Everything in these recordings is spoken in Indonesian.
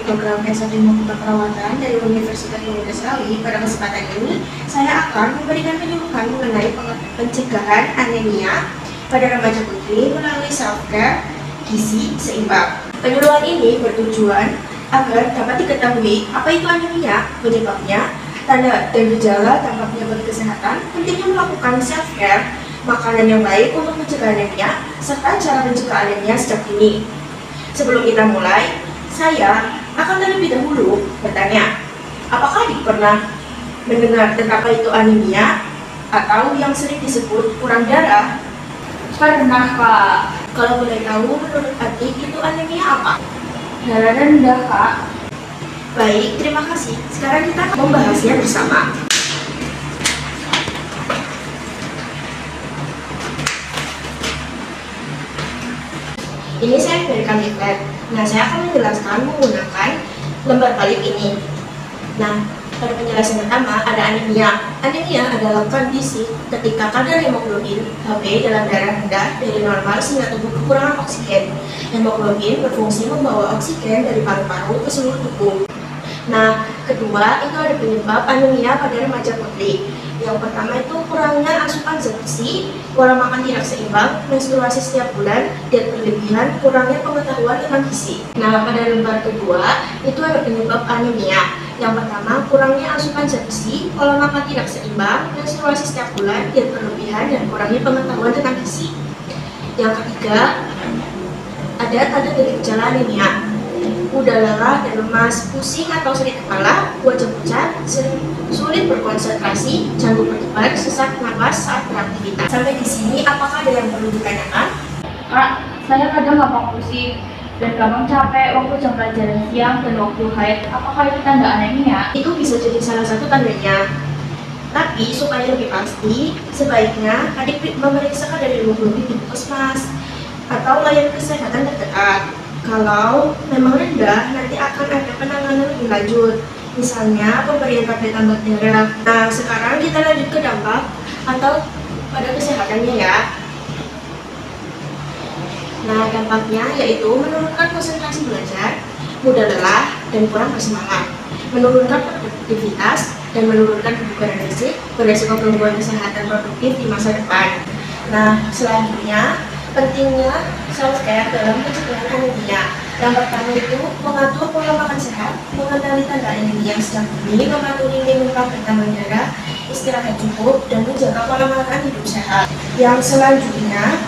program S1 Ilmu Keperawatan dari Universitas Indonesia. Pada kesempatan ini, saya akan memberikan penyuluhan mengenai pencegahan anemia pada remaja putri melalui self-care gizi seimbang. Penyuluhan ini bertujuan agar dapat diketahui apa itu anemia, penyebabnya, tanda dan gejala tanpa penyebab kesehatan, pentingnya melakukan self-care, makanan yang baik untuk mencegah anemia, serta cara mencegah anemia sejak dini. Sebelum kita mulai, saya akan terlebih dahulu bertanya, apakah adik pernah mendengar tentang apa itu anemia atau yang sering disebut kurang darah? Pernah, Kak. Kalau boleh tahu, menurut adik itu anemia apa? Darah rendah, Kak. Baik, terima kasih. Sekarang kita akan membahasnya bersama. Ini saya berikan leaflet. Nah, saya akan menjelaskan menggunakan lembar balik ini. Nah, pada penjelasan pertama ada anemia. Anemia adalah kondisi ketika kadar hemoglobin Hb dalam darah rendah dari normal sehingga tubuh kekurangan oksigen. Hemoglobin berfungsi membawa oksigen dari paru-paru ke seluruh tubuh. Nah, kedua itu ada penyebab anemia pada remaja putri. Yang pertama itu kurangnya asupan zat besi, pola makan tidak seimbang, menstruasi setiap bulan, diet berlebihan, kurangnya pengetahuan tentang gizi. Nah, pada lembar kedua itu ada penyebab anemia. Yang pertama kurangnya asupan zat besi, pola makan tidak seimbang, menstruasi setiap bulan, diet berlebihan, dan kurangnya pengetahuan tentang gizi. Yang ketiga ada tanda dari gejala anemia. Mudah lelah dan lemas, pusing atau sakit kepala, wajah pucat, sulit berkonsentrasi, jantung berdebar, sesak napas saat beraktivitas. Sampai di sini, apakah ada yang perlu ditanyakan? Kak, saya kadang gampang pusing dan gampang capek waktu jam pelajaran siang dan waktu haid. Apakah itu tanda anemia? Itu bisa jadi salah satu tandanya. Tapi supaya lebih pasti, sebaiknya adik memeriksa kadar hemoglobin di puskesmas atau layanan kesehatan terdekat. Kalau memang rendah, nanti akan ada penanganan lebih lanjut, misalnya pemberian tablet tambah darah. Nah, sekarang kita lanjut ke dampak atau pada kesehatannya ya. Nah, dampaknya yaitu menurunkan konsentrasi belajar, mudah lelah, dan kurang bersemangat, menurunkan produktivitas, dan menurunkan kebugaran fisik, beresiko gangguan kesehatan produktif di masa depan. Nah, selanjutnya pentingnya self-care dalam pencegahan anemia. Yang pertama itu mengatur pola makan sehat, mengenali tanda anemia sejak dini, mematuhi minum tablet tambah darah, istirahat cukup, dan menjaga pola makan hidup sehat. Yang selanjutnya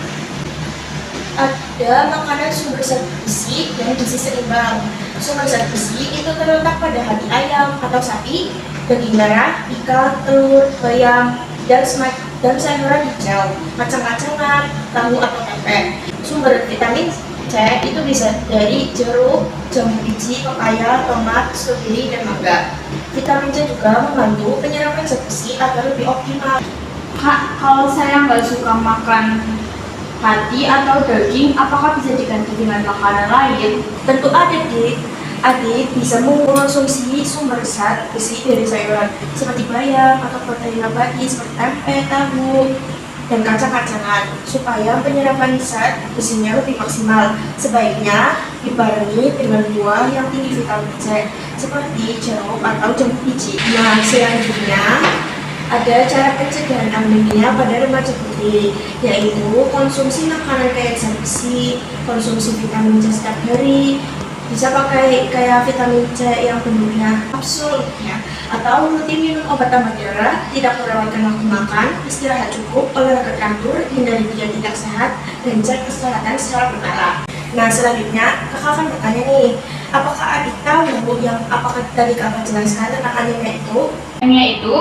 ada makanan sumber zat besi dan gizi seimbang. Sumber zat besi itu terletak pada hati ayam atau sapi, daging merah, ikan, telur, bayam, dan sayuran hijau, kacang-kacangan, tahu atau tempe. Sumber vitamin C itu bisa dari jeruk, jambu biji, pepaya, tomat, stroberi, dan mangga. Vitamin C juga membantu penyerapan zat besi agar lebih optimal. Kak, kalau saya nggak suka makan hati atau daging, apakah bisa diganti dengan makanan lain? Tentu ada, Dik. Adik bisa mengonsumsi sumber zat besi dari sayuran seperti bayam atau protein nabati seperti tempe, tahu, dan kacang-kacangan supaya penyerapan zat besinya lebih maksimal. Sebaiknya dibarengi dengan buah yang tinggi vitamin C seperti jeruk atau jambu biji. Nah, selanjutnya ada cara pencegahan anemia pada remaja putri, yaitu konsumsi makanan kaya zat besi, konsumsi vitamin C setiap hari. Bisa pakai kayak vitamin C yang bentuknya kapsul ya, atau rutin minum obat tambah darah, tidak melewatkan waktu makan, istirahat cukup, olahraga teratur, hindari diet tidak sehat, dan cek kesehatan secara berkala. Nah, selanjutnya kakak akan bertanya nih, apakah adik tahu apakah tadi kakak jelaskan tentang anemia itu? Anemia itu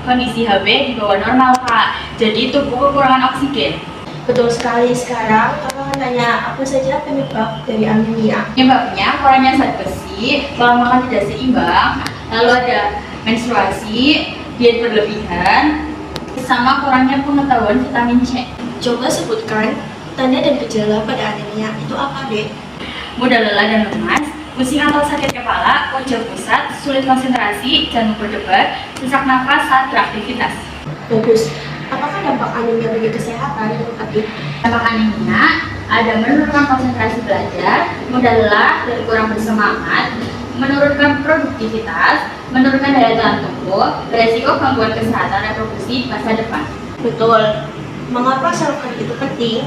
kondisi Hb di bawah normal, Kak. Jadi tubuh kekurangan oksigen. Betul sekali. Sekarang kakak tanya apa saja penyebab dari anemia? Penyebabnya kurangnya zat besi, pola makan tidak seimbang, lalu ada menstruasi, diet berlebihan, sama kurangnya pengetahuan vitamin C. Coba sebutkan tanda dan gejala pada anemia itu apa, Dek? Mudah lelah dan lemas, pusing atau sakit kepala, wajah pusat, sulit konsentrasi, jantung berdebar, sesak nafas saat beraktivitas. Bagus. Apakah dampak anemia bagi kesehatan menurut adik? Dampak anemia ada menurunkan konsentrasi belajar, mudah lelah dan kurang bersemangat, menurunkan produktivitas, menurunkan daya tahan tubuh, beresiko gangguan kesehatan reproduksi di masa depan. Betul. Mengapa self care itu penting?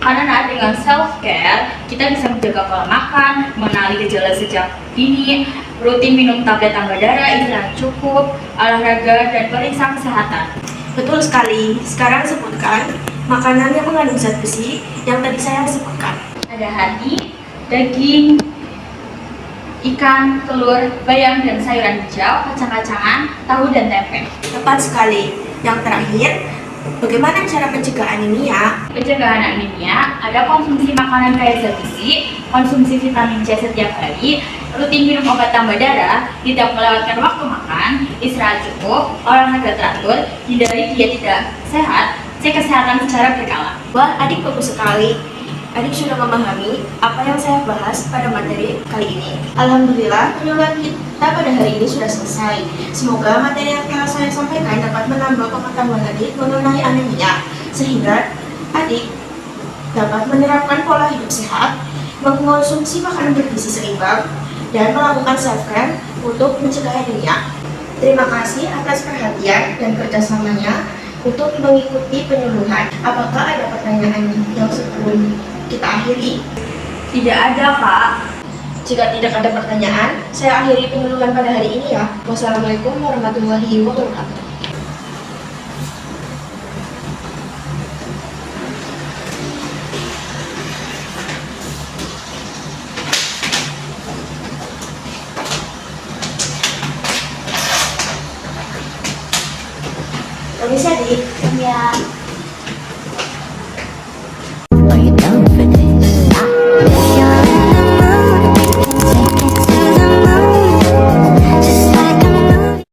Karena dengan self care, kita bisa menjaga pola makan, mengenali gejala sejak dini, rutin minum tablet tambah darah, istirahat cukup, olahraga, dan periksa kesehatan. Betul sekali. Sekarang sebutkan makanan yang mengandung zat besi yang tadi saya sebutkan. Ada hati, daging, ikan, telur, bayam, dan sayuran hijau, kacang-kacangan, tahu, dan tempe. Tepat sekali. Yang terakhir, bagaimana cara mencegah anemia? Pencegahan anemia ada konsumsi makanan kaya zat besi, konsumsi vitamin C setiap hari, rutin minum obat tambah darah, tidak melewatkan waktu makan, istirahat cukup, olahraga teratur, hindari diet tidak sehat, cek kesehatan secara berkala. Wah, adik bagus sekali. Adik sudah memahami apa yang saya bahas pada materi kali ini. Alhamdulillah, penyuluhan kita pada hari ini sudah selesai. Semoga materi yang telah saya sampaikan dapat menambah pengetahuan adik mengenai anemia, sehingga adik dapat menerapkan pola hidup sehat, mengonsumsi makanan bergizi seimbang, dan melakukan self-care untuk mencegah anemia. Terima kasih atas perhatian dan kerjasamanya untuk mengikuti penyuluhan. Apakah ada pertanyaan yang sebelum kita akhiri? Tidak ada, Kak. Jika tidak ada pertanyaan, saya akhiri penyuluhan pada hari ini ya. Wassalamualaikum warahmatullahi wabarakatuh. Permisi adik,